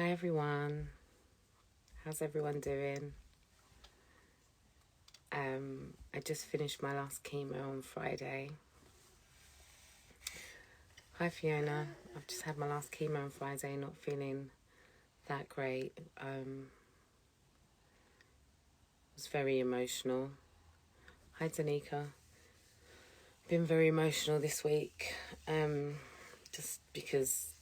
Hi everyone, how's everyone doing? I just finished my last chemo on Friday. Hi Fiona, I've just had my last chemo on Friday, not feeling that great. It was very emotional. Hi Danica, been very emotional this week, just because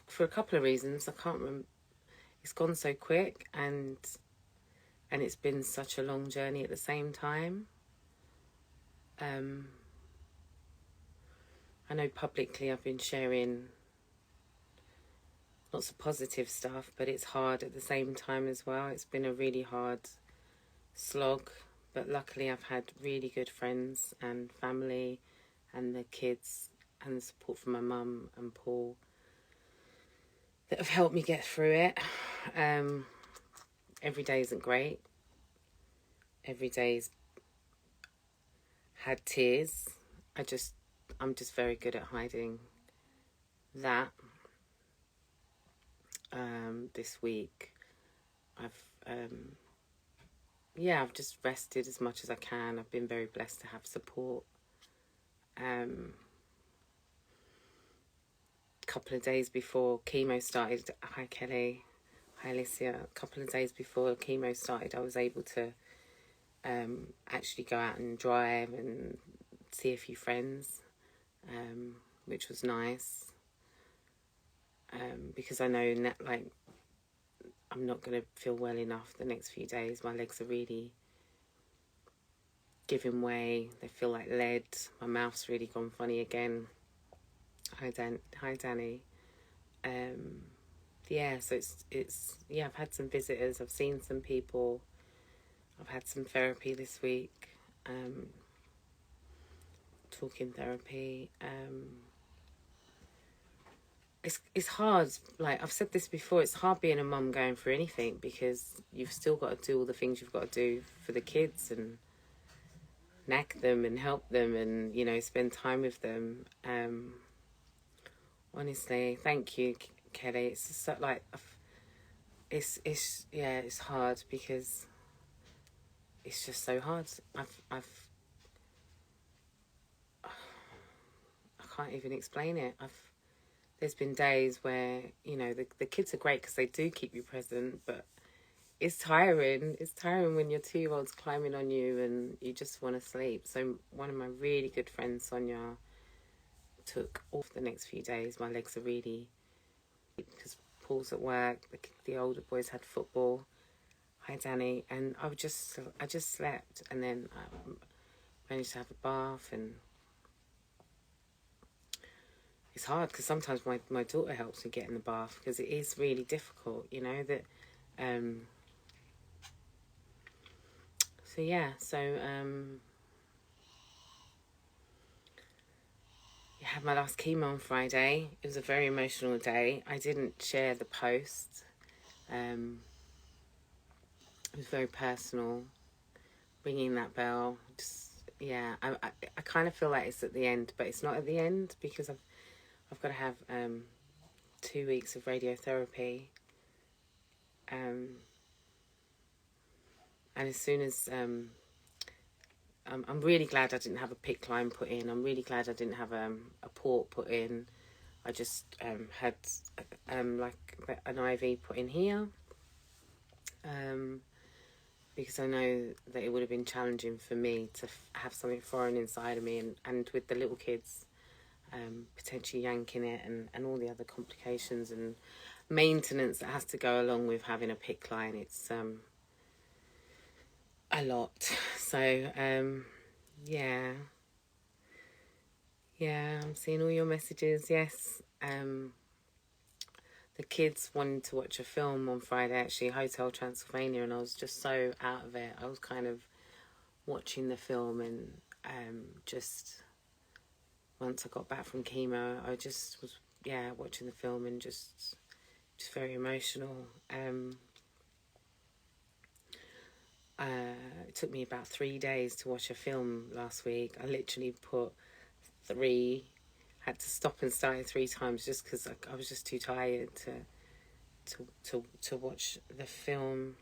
for a couple of reasons. I can't remember. It's gone so quick, and it's been such a long journey at the same time. I know publicly I've been sharing lots of positive stuff, but it's hard at the same time as well. It's been a really hard slog, but luckily I've had really good friends and family and the kids and the support from my mum and Paul that have helped me get through it. Every day isn't great. Every day's had tears. I'm just very good at hiding that. This week I've just rested as much as I can. I've been very blessed to have support. A couple of days before chemo started, hi Kelly, hi Alicia, a couple of days before chemo started, I was able to actually go out and drive and see a few friends, which was nice, because I know I'm not going to feel well enough the next few days. My legs are really giving way. They feel like lead. My mouth's really gone funny again. Hi Danny. So it's I've had some visitors. I've seen some people. I've had some therapy this week. Talking therapy. It's hard. Like I've said this before, it's hard being a mum going through anything, because you've still got to do all the things you've got to do for the kids and knack them and help them and, spend time with them. Honestly, thank you, Kelly. It's just like, it's hard because it's just so hard. I can't even explain it. There's been days where, the kids are great because they do keep you present, but it's tiring. It's tiring when your 2-year-old's climbing on you and you just want to sleep. So one of my really good friends, Sonia, took off the next few days. My legs are really, because Paul's at work, the older boys had football. Hi Danny. And I just slept, and then I managed to have a bath. And it's hard because sometimes my daughter helps me get in the bath, because it is really difficult, that I had my last chemo on Friday. It was a very emotional day. I didn't share the post. It was very personal. Ringing that bell, I kind of feel like it's at the end, but it's not at the end, because I've got to have 2 weeks of radiotherapy. And as soon as I'm really glad I didn't have a PICC line put in. I'm really glad I didn't have a port put in. I just had like an IV put in here, because I know that it would have been challenging for me to have something foreign inside of me, and with the little kids potentially yanking it, and all the other complications and maintenance that has to go along with having a PICC line. It's a lot. So I'm seeing all your messages. Yes. The kids wanted to watch a film on Friday, actually, Hotel Transylvania, and I was just so out of it. I was kind of watching the film, and just once I got back from chemo, I just was watching the film and just very emotional. It took me about 3 days to watch a film last week. I literally put 3 had to stop and start it 3 times just because I was just too tired to watch the film.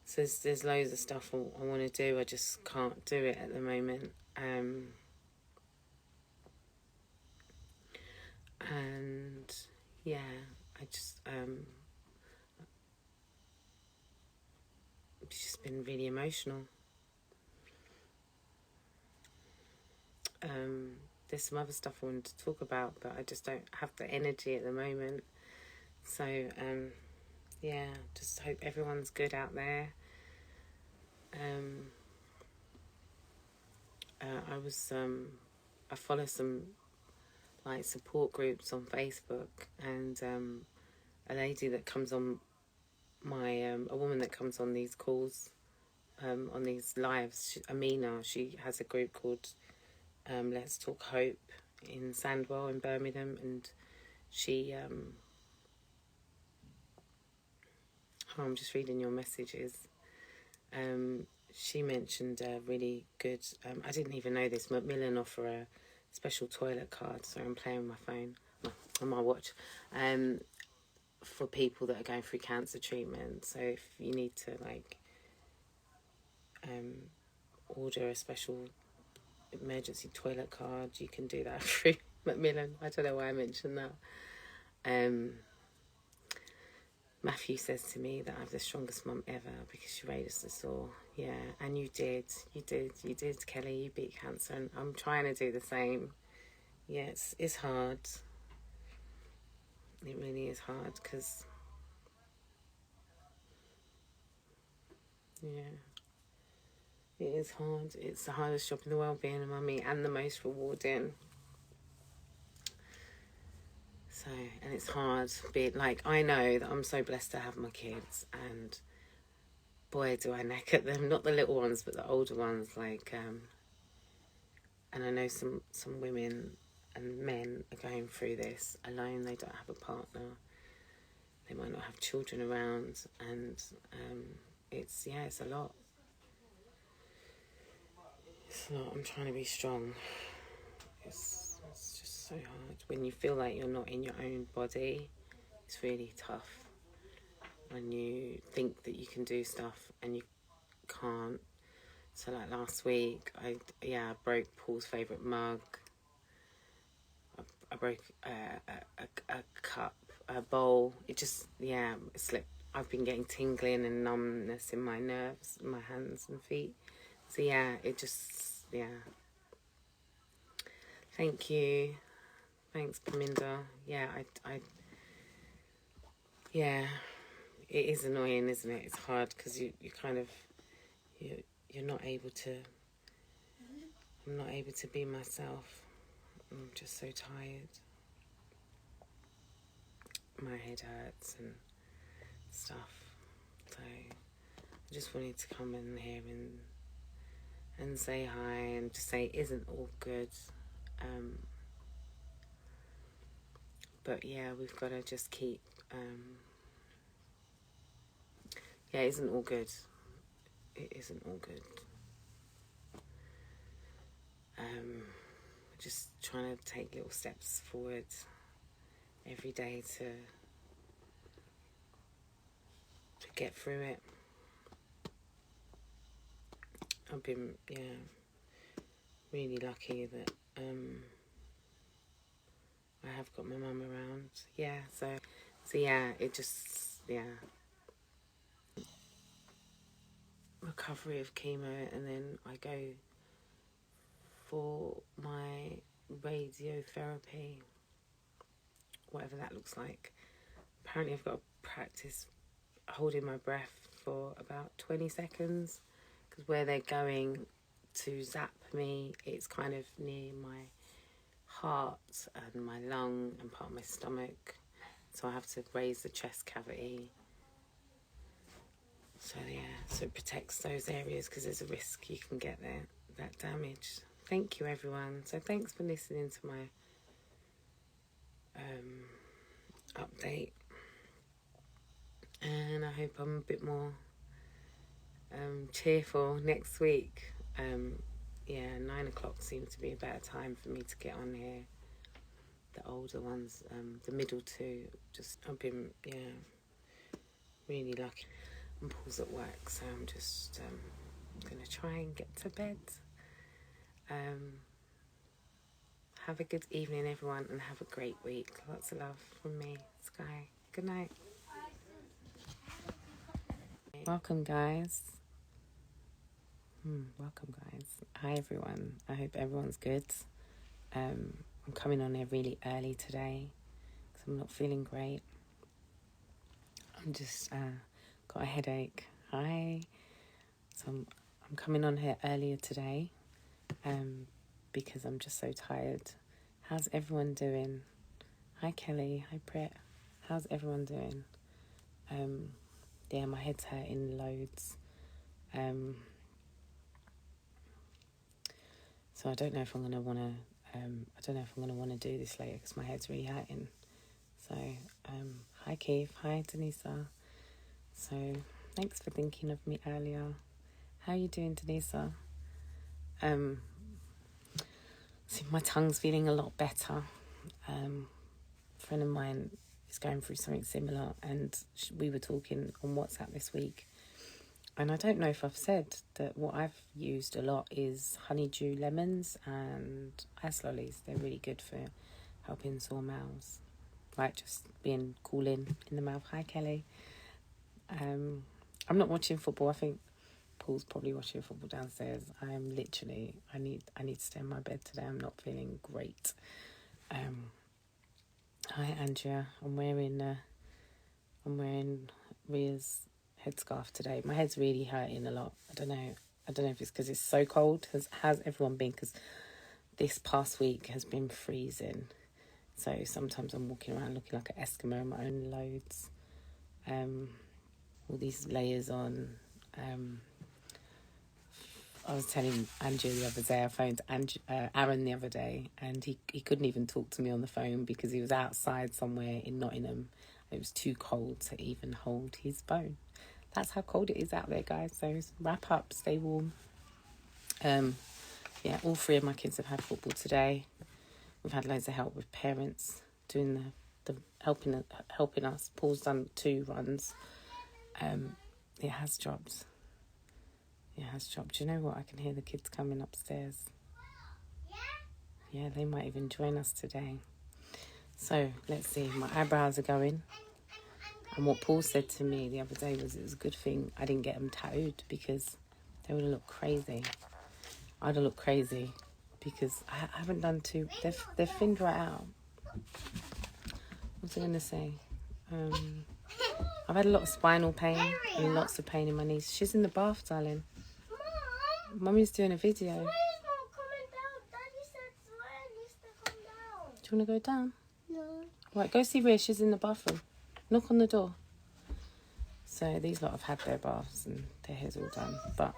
So there's loads of stuff I want to do. I just can't do it at the moment. And yeah, I just it's just been really emotional. There's some other stuff I wanted to talk about, but I just don't have the energy at the moment. So yeah, just hope everyone's good out there. I follow some like support groups on Facebook, and a lady that comes on my a woman that comes on these calls, on these lives, Amina, she has a group called Let's Talk Hope in Sandwell in Birmingham, and she I'm just reading your messages. She mentioned a really good, I didn't even know this, Macmillan offer a special toilet card, so I'm playing my phone, on my watch, for people that are going through cancer treatment. So if you need to like order a special emergency toilet card, you can do that through Macmillan. I don't know why I mentioned that. Matthew says to me that I have the strongest mum ever because she raised us all. Yeah, and you did, Kelly. You beat cancer, and I'm trying to do the same. Yeah, it's hard. It really is hard because, yeah, it is hard. It's the hardest job in the world being a mummy, and the most rewarding. So, and it's hard being like, I know that I'm so blessed to have my kids, and boy, do I neck at them. Not the little ones, but the older ones. Like, and I know some women and men are going through this alone. They don't have a partner. They might not have children around, and it's a lot. It's a lot. I'm trying to be strong. It's just so hard when you feel like you're not in your own body. It's really tough when you think that you can do stuff and you can't. So like last week, I broke Paul's favourite mug. I broke a cup, a bowl. It just, it slipped. I've been getting tingling and numbness in my nerves, my hands and feet. So it just, Thank you. Thanks, Paminda. It is annoying, isn't it? It's hard because you kind of, you're not able to, I'm not able to be myself. I'm just so tired. My head hurts and stuff. So I just wanted to come in here and say hi and just say isn't all good. But we've got to just keep. It isn't all good. It isn't all good. Just trying to take little steps forward every day to get through it. I've been really lucky that I have got my mum around. It just recovery of chemo, and then I go for my radiotherapy, whatever that looks like. Apparently I've got to practice holding my breath for about 20 seconds because where they're going to zap me, it's kind of near my heart and my lung and part of my stomach, so I have to raise the chest cavity. So so it protects those areas because there's a risk you can get that damage. Thank you, everyone. So thanks for listening to my update, and I hope I'm a bit more cheerful next week. yeah, 9 o'clock seems to be a better time for me to get on here. The older ones, the middle two, just I've been really lucky. And Paul's at work, so I'm just gonna try and get to bed. Have a good evening, everyone, and have a great week. Lots of love from me, Sky. Good night. Welcome, guys. Welcome, guys. Hi, everyone. I hope everyone's good. I'm coming on here really early today because I'm not feeling great. I'm just got a headache. Hi. So I'm coming on here earlier today because I'm just so tired. How's everyone doing? Hi, Kelly. Hi, Pret. How's everyone doing? Yeah, my head's hurting loads. So I don't know if I'm gonna wanna. Do this later because my head's really hurting. So, hi Keith. Hi Denisa. So, thanks for thinking of me earlier. How are you doing, Denisa? See, my tongue's feeling a lot better. A friend of mine is going through something similar, and we were talking on WhatsApp this week. And I don't know if I've said that what I've used a lot is honeydew lemons and ice lollies. They're really good for helping sore mouths. Like just being cooling in the mouth. Hi, Kelly. I'm not watching football. I think Paul's probably watching football downstairs. I need to stay in my bed today. I'm not feeling great. Hi, Andrea. I'm wearing Ria's headscarf today. My head's really hurting a lot. I don't know if it's because it's so cold. How's everyone been? Because this past week has been freezing. So sometimes I'm walking around looking like an Eskimo in my own loads. All these layers on. I was telling Andrew the other day, I phoned Aaron the other day, and he couldn't even talk to me on the phone because he was outside somewhere in Nottingham. It was too cold to even hold his phone. That's how cold it is out there, guys. So wrap up, stay warm. Yeah, all three of my kids have had football today. We've had loads of help with parents doing the helping us. Paul's done 2 runs. It has dropped. Do you know what? I can hear the kids coming upstairs. Yeah, they might even join us today. So, let's see. My eyebrows are going. And what Paul said to me the other day was it was a good thing I didn't get them tattooed because they would have looked crazy. I'd have looked crazy because I haven't done 2. They're thinned right out. What's I going to say? I've had a lot of spinal pain and lots of pain in my knees. She's in the bath, darling. Mummy's doing a video. Why is Mom coming down? Daddy said Zoya needs to come down. Do you want to go down? No. Right, go see Rhea. She's in the bathroom. Knock on the door. So these lot have had their baths and their hair's all done. But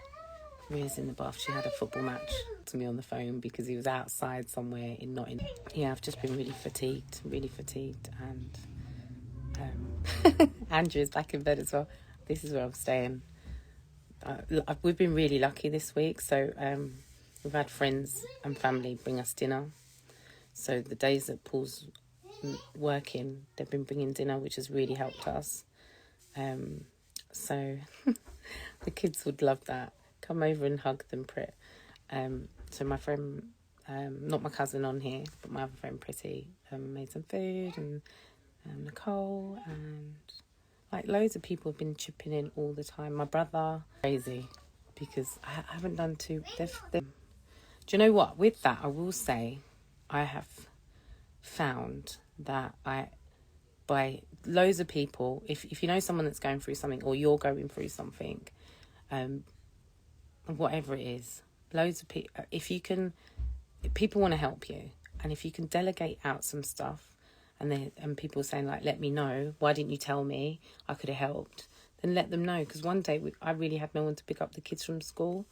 Rhea's in the bath. She had a football match to me on the phone because he was outside somewhere in Nottingham. Yeah, I've just been really fatigued. And Andrew's back in bed as well. This is where I'm staying. We've been really lucky this week. So we've had friends and family bring us dinner. So the days that Paul's working, they've been bringing dinner, which has really helped us. So the kids would love that. Come over and hug them, Prit. So my friend, not my cousin on here, but my other friend Pretty, made some food, and Nicole, and like loads of people have been chipping in all the time. My brother, crazy, because I haven't done 2. Do you know what? With that, I will say, I have found that by loads of people, if you know someone that's going through something or you're going through something, whatever it is, loads of people, people want to help you, and if you can delegate out some stuff, and people saying like, let me know, why didn't you tell me, I could have helped, then let them know. Because one day I really had no one to pick up the kids from school,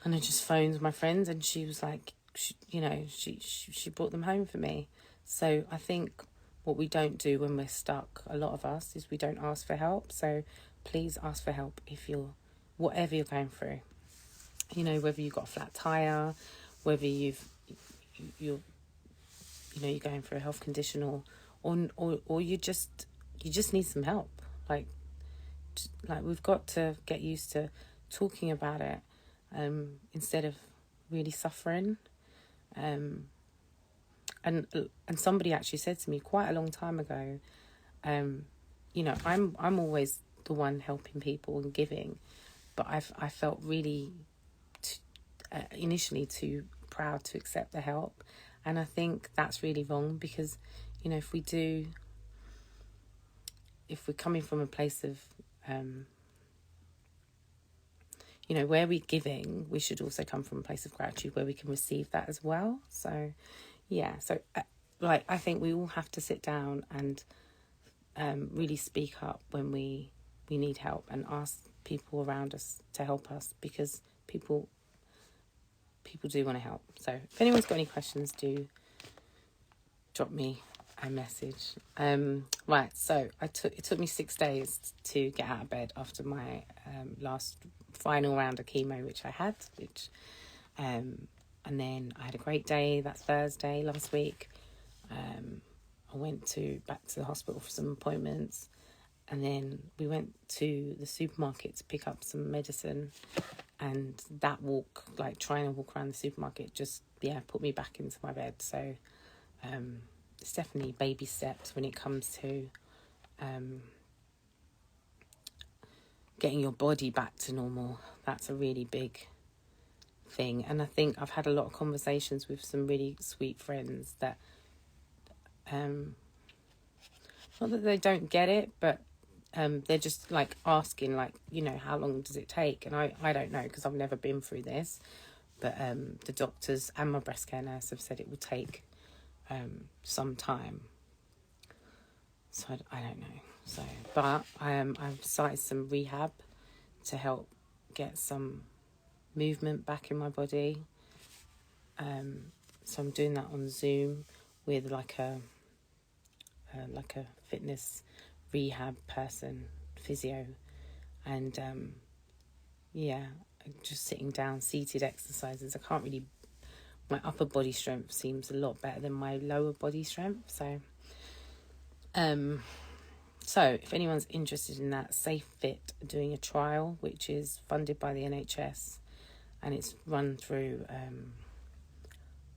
and I just phoned my friend, and she was like, she brought them home for me. So I think what we don't do when we're stuck, a lot of us, is we don't ask for help. So please ask for help if whatever you're going through. you know, whether you've got a flat tire, whether you're you're going for a health condition, or you just need some help. Like we've got to get used to talking about it, instead of really suffering. And somebody actually said to me quite a long time ago, you know, I'm always the one helping people and giving, but I felt really initially too proud to accept the help. And I think that's really wrong, because, you know, if we're coming from a place of, you know, where we're giving, we should also come from a place of gratitude where we can receive that as well. So, yeah. So, I think we all have to sit down and really speak up when we need help, and ask people around us to help us, because people do want to help. So if anyone's got any questions, do drop me a message. Right, so it took me 6 days to get out of bed after my last final round of chemo, which I had, and then I had a great day that Thursday last week. I went back to the hospital for some appointments, and then we went to the supermarket to pick up some medicine, and that walk, like trying to walk around the supermarket, just put me back into my bed. So it's definitely baby steps when it comes to getting your body back to normal. That's a really big thing. And I think I've had a lot of conversations with some really sweet friends that not that they don't get it, but they're just like asking, like, you know, how long does it take? And I don't know, because I've never been through this, but the doctors and my breast care nurse have said it will take some time. So I don't know. So, but I've started some rehab to help get some movement back in my body. So I'm doing that on Zoom with like a fitness rehab person, physio, and just sitting down, seated exercises. I can't really, my upper body strength seems a lot better than my lower body strength. So if anyone's interested in that, Safe Fit are doing a trial which is funded by the NHS, and it's run through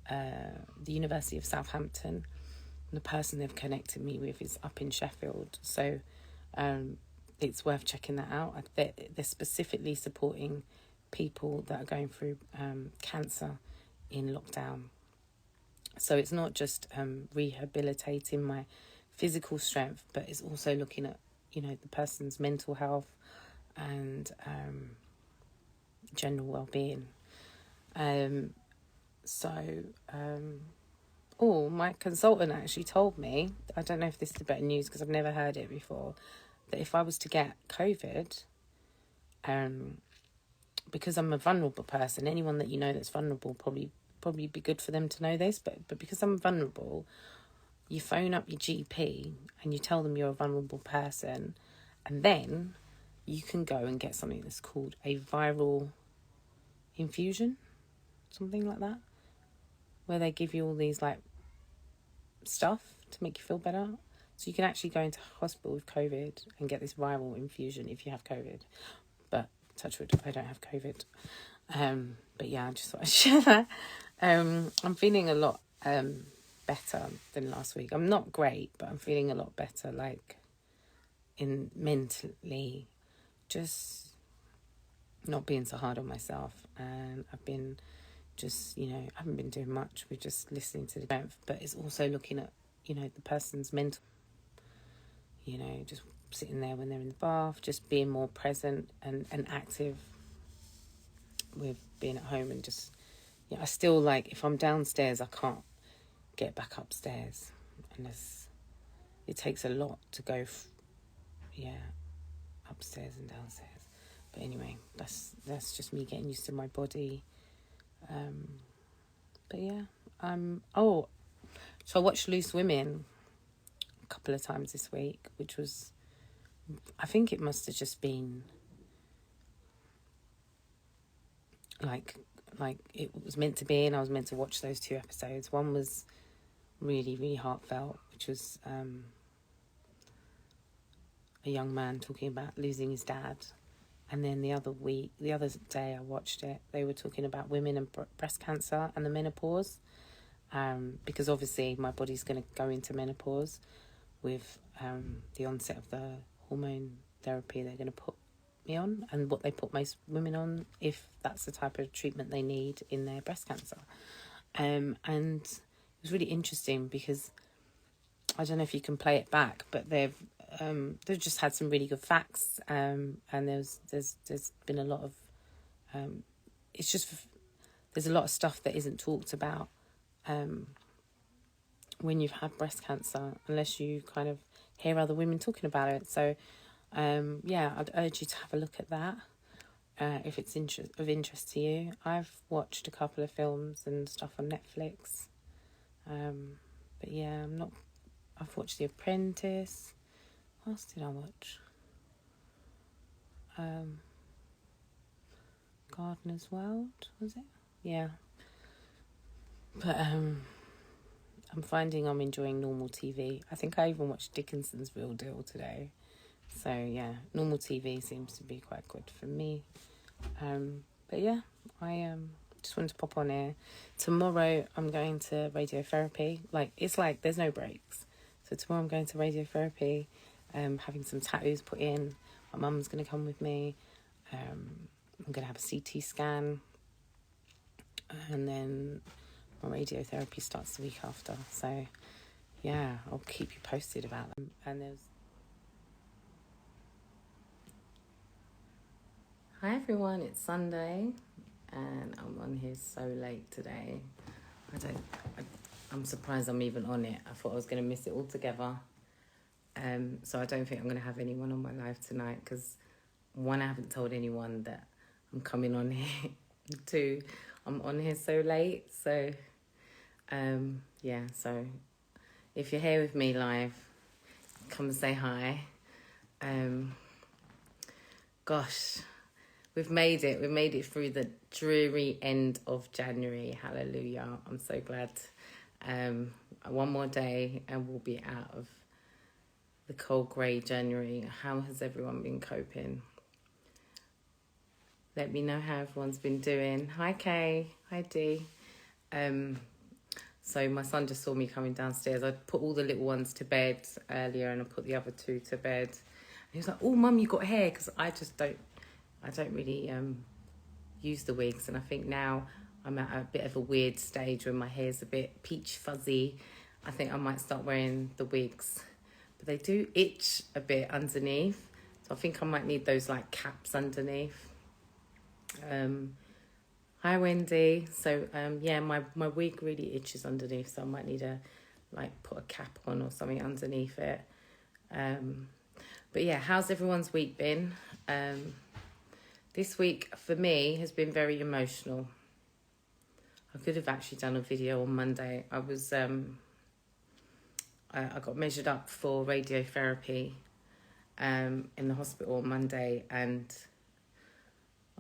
the University of Southampton. And the person they've connected me with is up in Sheffield, so it's worth checking that out. They're specifically supporting people that are going through cancer in lockdown. So it's not just rehabilitating my physical strength, but it's also looking at, you know, the person's mental health and general well-being. My consultant actually told me, I don't know if this is better news because I've never heard it before, that if I was to get COVID, because I'm a vulnerable person, anyone that you know that's vulnerable probably be good for them to know this, but because I'm vulnerable, you phone up your GP and you tell them you're a vulnerable person, and then you can go and get something that's called a viral infusion, something like that, where they give you all these like stuff to make you feel better. So you can actually go into hospital with COVID and get this viral infusion if you have COVID. But touch wood, I don't have COVID. But yeah, I just thought I'd share that. I'm feeling a lot better than last week. I'm not great, but I'm feeling a lot better, like in mentally, just not being so hard on myself. And I've been just, you know, I haven't been doing much. We're just listening to the strength, but it's also looking at, you know, the person's mental, you know, just sitting there when they're in the bath, just being more present and active with being at home. And just, yeah, I still, like, if I'm downstairs, I can't get back upstairs unless it takes a lot to go upstairs and downstairs. But anyway, that's just me getting used to my body. But yeah, so I watched Loose Women a couple of times this week, which was, I think it must have just been, like it was meant to be, and I was meant to watch those 2 episodes. One was really, really heartfelt, which was a young man talking about losing his dad. And then the other day I watched it, they were talking about women and breast cancer and the menopause, because obviously my body's going to go into menopause with the onset of the hormone therapy they're going to put me on, and what they put most women on if that's the type of treatment they need in their breast cancer. And it was really interesting because I don't know if you can play it back, but they've just had some really good facts, and there's been a lot of it's just, there's a lot of stuff that isn't talked about when you've had breast cancer, unless you kind of hear other women talking about it. So I'd urge you to have a look at that if it's of interest to you. I've watched a couple of films and stuff on Netflix, but yeah, I've watched The Apprentice. What else did I watch? Gardener's World, was it? Yeah. But I'm finding I'm enjoying normal TV. I think I even watched Dickinson's Real Deal today. So yeah, normal TV seems to be quite good for me. But yeah, I just wanted to pop on here. Tomorrow I'm going to radiotherapy. It's like there's no breaks. So tomorrow I'm going to radiotherapy, having some tattoos put in. My mum's going to come with me. I'm going to have a CT scan. And then my radiotherapy starts the week after. So yeah, I'll keep you posted about them. And Hi everyone, it's Sunday and I'm on here so late today. I'm surprised I'm even on it. I thought I was going to miss it altogether. So I don't think I'm going to have anyone on my live tonight because, one, I haven't told anyone that I'm coming on here. Two, I'm on here so late. So, so if you're here with me live, come and say hi. Gosh, we've made it. We've made it through the dreary end of January. Hallelujah. I'm so glad. One more day and we'll be out of the cold grey January. How has everyone been coping? Let me know how everyone's been doing. Hi Kay. Hi Dee. So my son just saw me coming downstairs. I put all the little ones to bed earlier and I put the other 2 to bed. And he was like, "Oh mum, you got hair?" Because I don't really use the wigs, and I think now I'm at a bit of a weird stage where my hair's a bit peach fuzzy. I think I might start wearing the wigs, but they do itch a bit underneath, so I think I might need those like caps underneath. Hi Wendy. So my wig really itches underneath, so I might need to put a cap on or something underneath it. But yeah, how's everyone's week been? This week for me has been very emotional. I could have actually done a video on Monday. I got measured up for radiotherapy in the hospital on Monday, and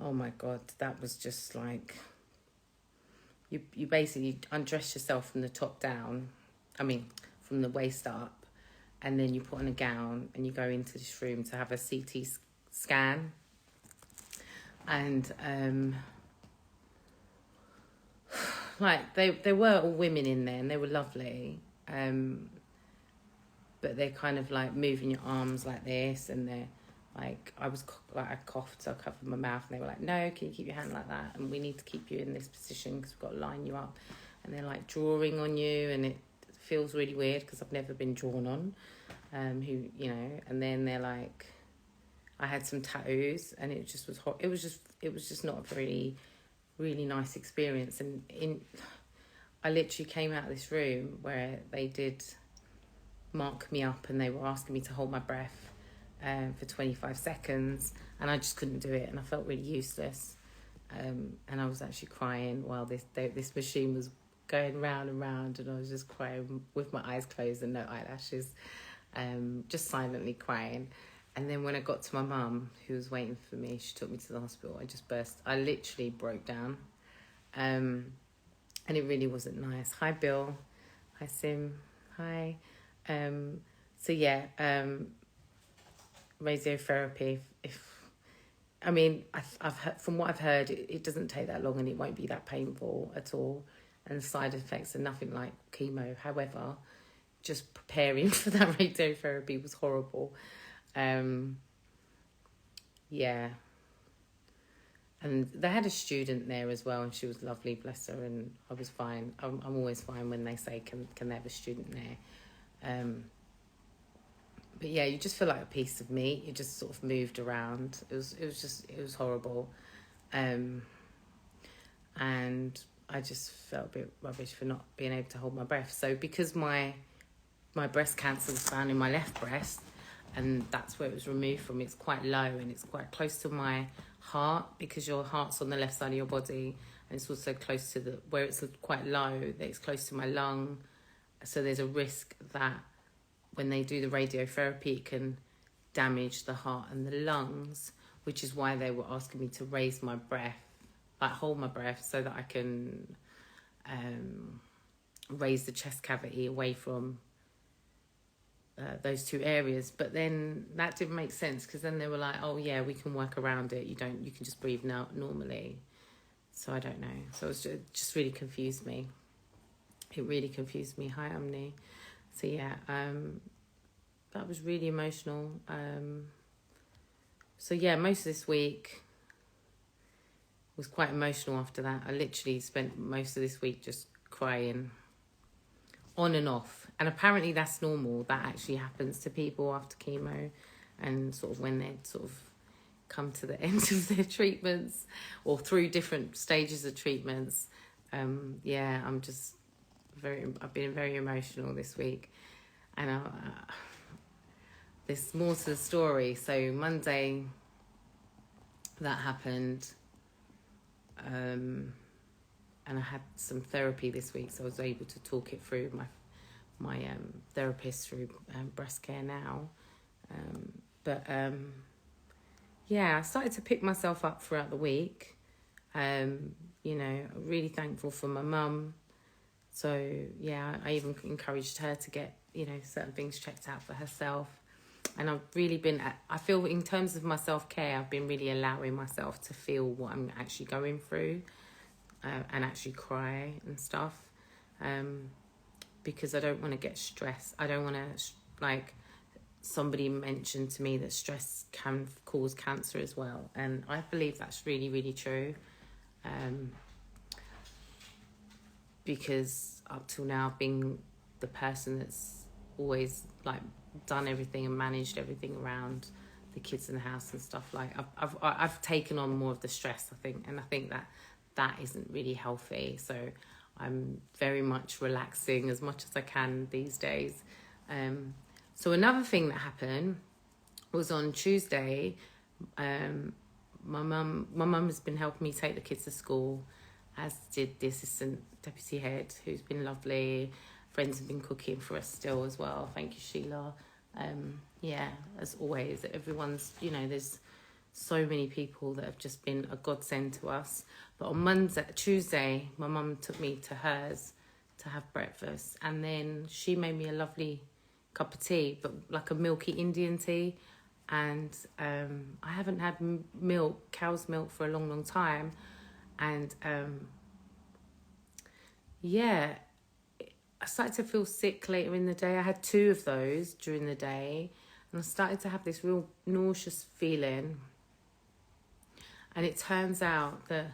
oh my God, that was just like, you basically undress yourself from the top down, from the waist up, and then you put on a gown and you go into this room to have a CT scan. And they were all women in there and they were lovely, but they're kind of like moving your arms like this, and they're like, I coughed, so I covered my mouth, and they were like, "No, can you keep your hand like that, and we need to keep you in this position because we've got to line you up." And they're like drawing on you, and it feels really weird because I've never been drawn on, and then they're like, I had some tattoos, and it just was hot. It was just not a very, really nice experience. And I literally came out of this room where they did mark me up, and they were asking me to hold my breath for 25 seconds, and I just couldn't do it, and I felt really useless. And I was actually crying while this machine was going round and round, and I was just crying with my eyes closed and no eyelashes, just silently crying. And then when I got to my mum, who was waiting for me, she took me to the hospital. I just burst. I literally broke down. And it really wasn't nice. Hi, Bill. Hi, Sim. Hi. So, yeah, radiotherapy. I've heard, from what I've heard, it doesn't take that long and it won't be that painful at all. And the side effects are nothing like chemo. However, just preparing for that radiotherapy was horrible. Yeah. And they had a student there as well, and she was lovely, bless her, and I was fine. I'm always fine when they say, can they have a student there? But yeah, you just feel like a piece of meat. You just sort of moved around. It was horrible. And I just felt a bit rubbish for not being able to hold my breath. So because my breast cancer was found in my left breast, and that's where it was removed from, it's quite low and it's quite close to my heart, because your heart's on the left side of your body, and it's also close to where it's quite low, that it's close to my lung. So there's a risk that when they do the radiotherapy, it can damage the heart and the lungs, which is why they were asking me to raise my breath, like hold my breath, so that I can raise the chest cavity away from those two areas. But then that didn't make sense, because then they were like, oh yeah, we can work around it, you can just breathe now normally. So I don't know, so it just really confused me. It really confused me. Hi, Amni. So yeah, that was really emotional. So yeah, most of this week was quite emotional after that. I literally spent most of this week just crying on and off. And apparently that's normal. That actually happens to people after chemo, and sort of when they sort of come to the end of their treatments or through different stages of treatments. Yeah, I've been very emotional this week. And there's more to the story. So Monday, that happened. And I had some therapy this week, so I was able to talk it through my therapist through Breast Care Now. Yeah, I started to pick myself up throughout the week. Really thankful for my mum. So yeah, I even encouraged her to get, certain things checked out for herself. And I've really I feel in terms of my self-care, I've been really allowing myself to feel what I'm actually going through, and actually cry and stuff, because I don't want to get stressed. I don't want to, somebody mentioned to me that stress can cause cancer as well. And I believe that's really, really true. Because up till now, I've been the person that's always done everything and managed everything around the kids in the house and stuff. I've taken on more of the stress, I think, and I think that isn't really healthy. So I'm very much relaxing as much as I can these days. So another thing that happened was on Tuesday. My mum has been helping me take the kids to school, as did the assistant deputy head, who's been lovely. Friends have been cooking for us still as well. Thank you, Sheila. Yeah, as always, everyone's, there's so many people that have just been a godsend to us. But on Tuesday, my mum took me to hers to have breakfast, and then she made me a lovely cup of tea, but like a milky Indian tea. And I haven't had cow's milk for a long, long time. And yeah, I started to feel sick later in the day. I had 2 of those during the day, and I started to have this real nauseous feeling. And it turns out that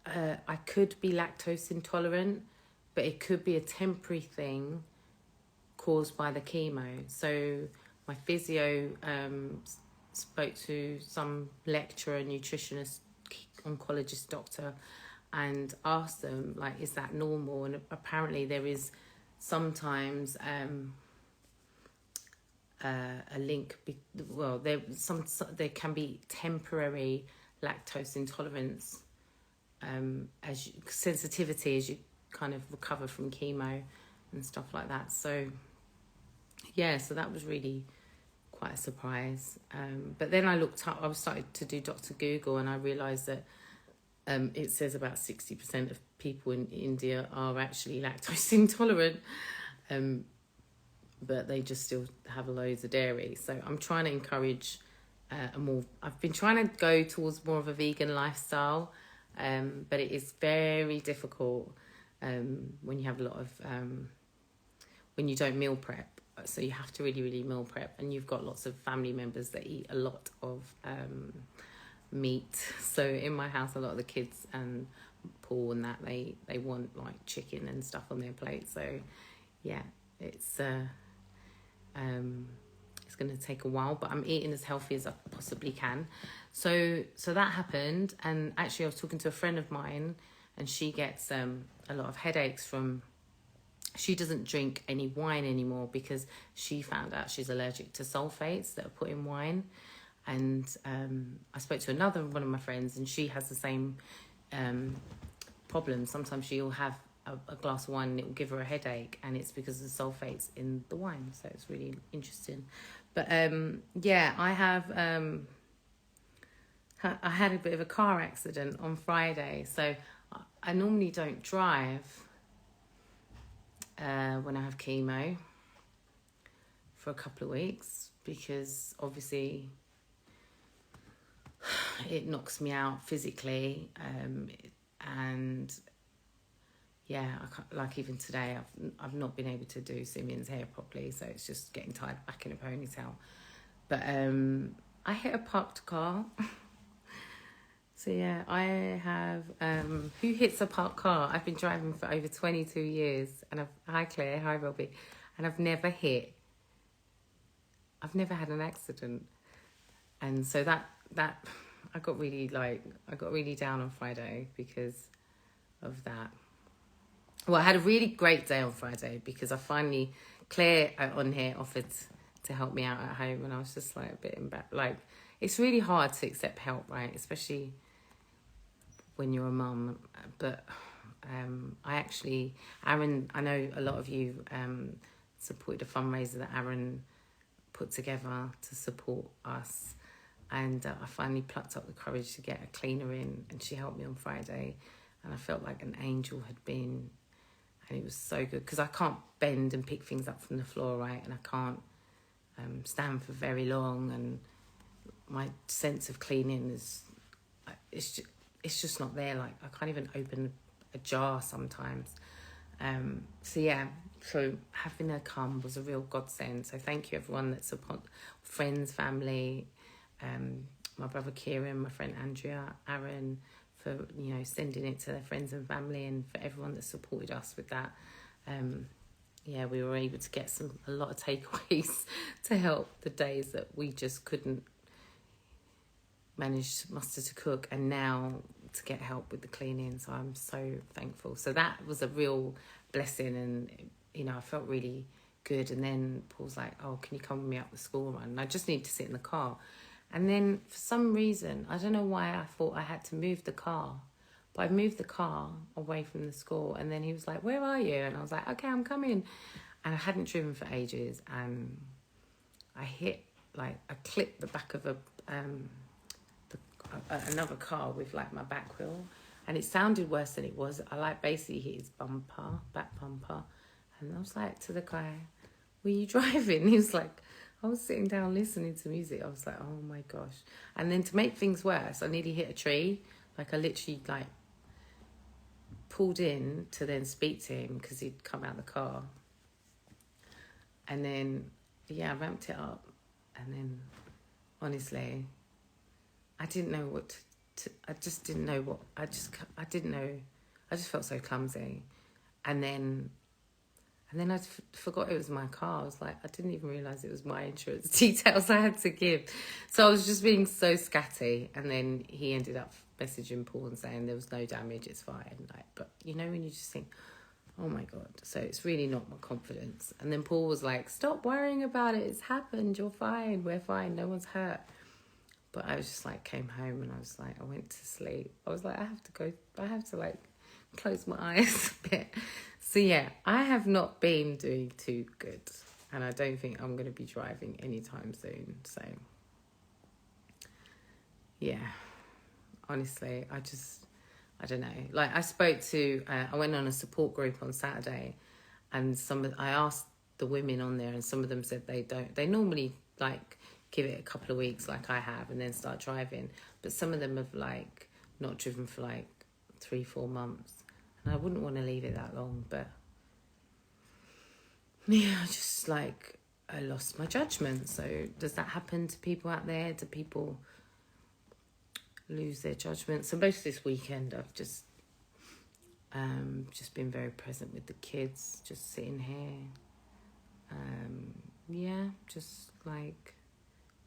I could be lactose intolerant, but it could be a temporary thing caused by the chemo. So my physio spoke to some lecturer, nutritionist, oncologist doctor, and asked them, is that normal? And apparently there is sometimes a link. There can be temporary lactose intolerance, sensitivity as you kind of recover from chemo and stuff like that. So yeah, so that was really quite a surprise. But then I looked up, I was started to do Dr. Google, and I realised that it says about 60% of people in India are actually lactose intolerant, but they just still have loads of dairy. So I'm trying to encourage I've been trying to go towards more of a vegan lifestyle, but it is very difficult when you have a lot of, when you don't meal prep. So you have to really, really meal prep, and you've got lots of family members that eat a lot of meat. So in my house, a lot of the kids and Paul and that, they want like chicken and stuff on their plate. So yeah, it's going to take a while, but I'm eating as healthy as I possibly can. So that happened, and actually I was talking to a friend of mine, and she gets a lot of headaches from, she doesn't drink any wine anymore because she found out she's allergic to sulfates that are put in wine. And I spoke to another one of my friends, and she has the same problem. Sometimes she'll have a glass of wine and it will give her a headache, and it's because of the sulfates in the wine. So it's really interesting. But yeah, I had a bit of a car accident on Friday. So I normally don't drive when I have chemo for a couple of weeks, because obviously it knocks me out physically, and yeah, I can't, like even today I've not been able to do Simeon's hair properly, so it's just getting tied back in a ponytail. But I hit a parked car. So yeah, I have who hits a parked car? I've been driving for over 22 years, and hi Claire, hi Robbie, and I've never had an accident. And so that I got really down on Friday because of that. Well, I had a really great day on Friday because I finally, Claire on here offered to help me out at home, and I was just like a bit embarrassed. Like, it's really hard to accept help, right? Especially when you're a mum. But I actually, Aaron, I know a lot of you supported a fundraiser that Aaron put together to support us. And I finally plucked up the courage to get a cleaner in, and she helped me on Friday. And I felt like an angel had been, and it was so good because I can't bend and pick things up from the floor, right? And I can't stand for very long, and my sense of cleaning is, it's just not there. Like, I can't even open a jar sometimes. So yeah, so having her come was a real godsend. So thank you everyone that support, friends, family, my brother Kieran, my friend Andrea, Aaron, for sending it to their friends and family, and for everyone that supported us with that. Yeah, we were able to get a lot of takeaways to help the days that we just couldn't manage muster to cook, and now to get help with the cleaning. So I'm so thankful. So that was a real blessing, and I felt really good. And then Paul's like, oh, can you come with me up the school run? And I just need to sit in the car. And then for some reason, I don't know why I thought I had to move the car, but I moved the car away from the school. And then he was like, where are you? And I was like, okay, I'm coming. And I hadn't driven for ages, and I clipped the back of another car with like my back wheel, and it sounded worse than it was. I basically hit his back bumper, and I was like to the guy, were you driving? He was like, I was sitting down listening to music. I was like, oh my gosh. And then to make things worse, I nearly hit a tree. Like, I literally pulled in to then speak to him because he'd come out of the car. And then, yeah, I ramped it up. And then, honestly, I didn't know what I just didn't know what, I didn't know. I just felt so clumsy. And then I forgot it was my car. I was like, I didn't even realise it was my insurance details I had to give. So I was just being so scatty. And then he ended up messaging Paul and saying there was no damage, it's fine. But when you just think, oh my God. So it's really not my confidence. And then Paul was like, stop worrying about it. It's happened. You're fine. We're fine. No one's hurt. But I was just like, came home, and I was like, I went to sleep. I was like, I have to close my eyes a bit. So yeah, I have not been doing too good. and I don't think I'm going to be driving anytime soon. So, yeah, honestly, I don't know. Like, I went on a support group on Saturday, and I asked the women on there, and some of them said they normally like give it a couple of weeks like I have and then start driving, but some of them have like not driven for like 3-4 months, and I wouldn't want to leave it that long. But yeah, just like I lost my judgment. So does that happen to people out there? Do people lose their judgment? So most of this weekend I've just been very present with the kids, just sitting here. Yeah, just like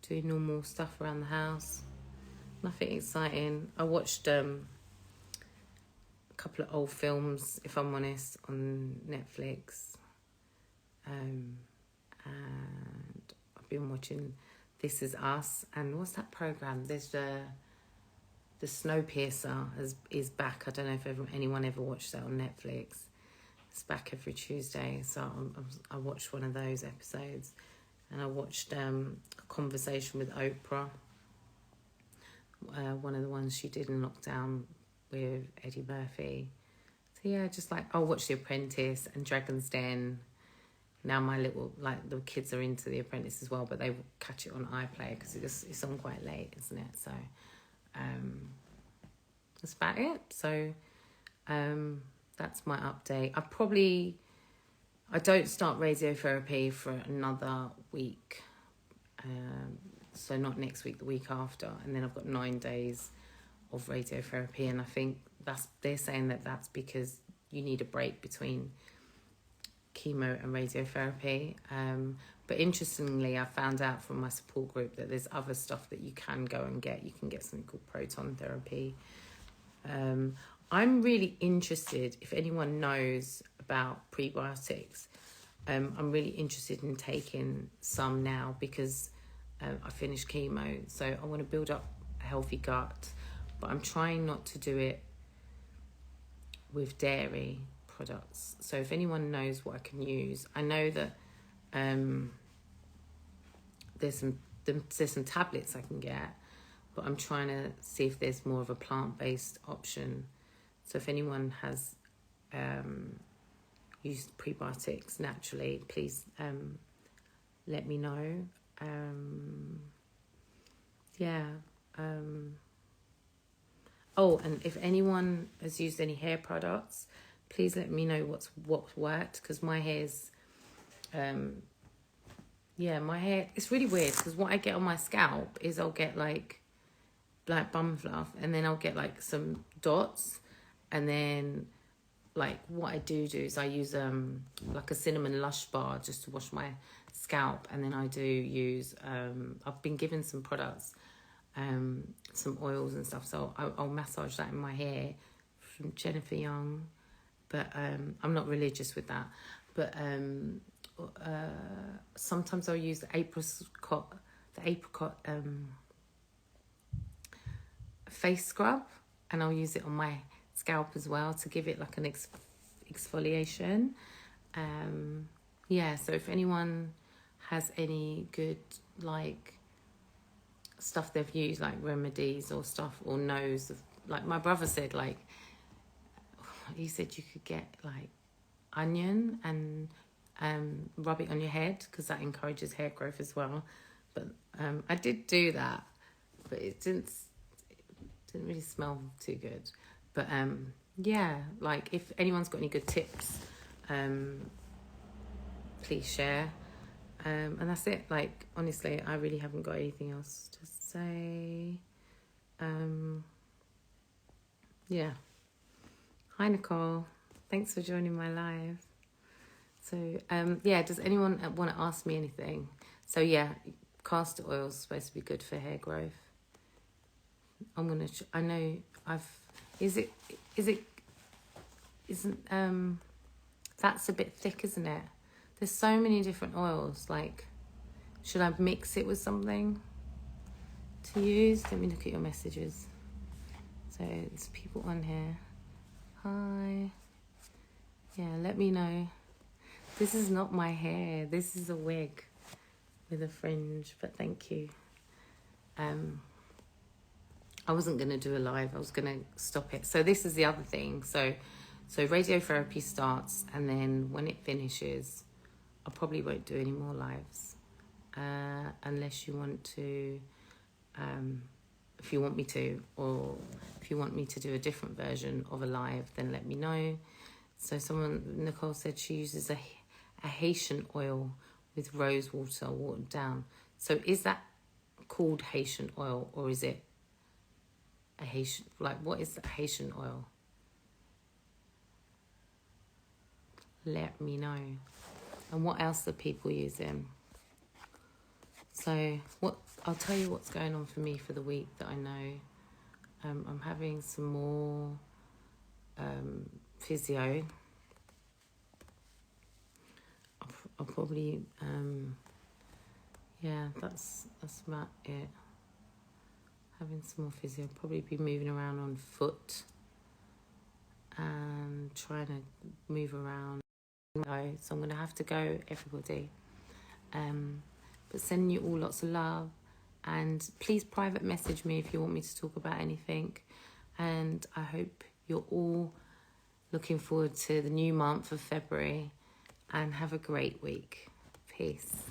doing normal stuff around the house. Nothing exciting. I watched a couple of old films, if I'm honest, on Netflix. And I've been watching This Is Us, and what's that program? There's the Snowpiercer is back. I don't know if anyone ever watched that on Netflix. It's back every Tuesday, so I watched one of those episodes, and I watched a conversation with Oprah, one of the ones she did in lockdown with Eddie Murphy. So yeah, just like I'll watch The Apprentice and Dragon's Den. Now the kids are into The Apprentice as well, but they catch it on iPlayer because it's on quite late, isn't it? So that's about it. So that's my update. I don't start radiotherapy for another week. So not next week, the week after. And then I've got 9 days of radiotherapy. And I think they're saying that's because you need a break between chemo and radiotherapy. But interestingly, I found out from my support group that there's other stuff that you can go and get. You can get something called proton therapy. I'm really interested, if anyone knows about prebiotics, I'm really interested in taking some now because I finished chemo. So I want to build up a healthy gut, but I'm trying not to do it with dairy products. So if anyone knows what I can use, I know that there's some tablets I can get, but I'm trying to see if there's more of a plant-based option. So if anyone has used prebiotics naturally, please let me know. Oh, and if anyone has used any hair products, please let me know what's worked, because my hair's my hair, it's really weird because what I get on my scalp is I'll get like bum fluff, and then I'll get like some dots, and then like what I do is I use like a cinnamon lush bar just to wash my scalp, and then I do use I've been given some products, some oils and stuff, so I'll massage that in my hair from Jennifer Young, but I'm not religious with that, but sometimes I'll use the apricot face scrub, and I'll use it on my scalp as well to give it like an exfoliation. So if anyone has any good like stuff they've used, like remedies or stuff, or knows of, like my brother said, like he said you could get like onion and rub it on your head because that encourages hair growth as well. But I did do that, but it didn't really smell too good. But like if anyone's got any good tips, please share. And that's it. Like honestly, I really haven't got anything else to say. Hi Nicole, thanks for joining my live. So does anyone want to ask me anything? So castor oil is supposed to be good for hair growth. That's a bit thick, isn't it? There's so many different oils. Like, should I mix it with something to use? Let me look at your messages. So there's people on here. Hi. Yeah, let me know. This is not my hair. This is a wig with a fringe, but thank you. I wasn't going to do a live. I was going to stop it. So this is the other thing. So radiotherapy starts, and then when it finishes, I probably won't do any more lives. Unless you want to, if you want me to, or if you want me to do a different version of a live, then let me know. So Nicole said she uses a Haitian oil with rose water watered down. So is that called Haitian oil, or is it a Haitian, like, what is a Haitian oil? Let me know. And what else are people using? So I'll tell you what's going on for me for the week that I know. I'm having some more physio. I'll probably that's about it. Having some more physio. Probably be moving around on foot and trying to move around. So I'm going to have to go, everybody. But sending you all lots of love, and please private message me if you want me to talk about anything. And I hope you're all looking forward to the new month of February, and have a great week. Peace.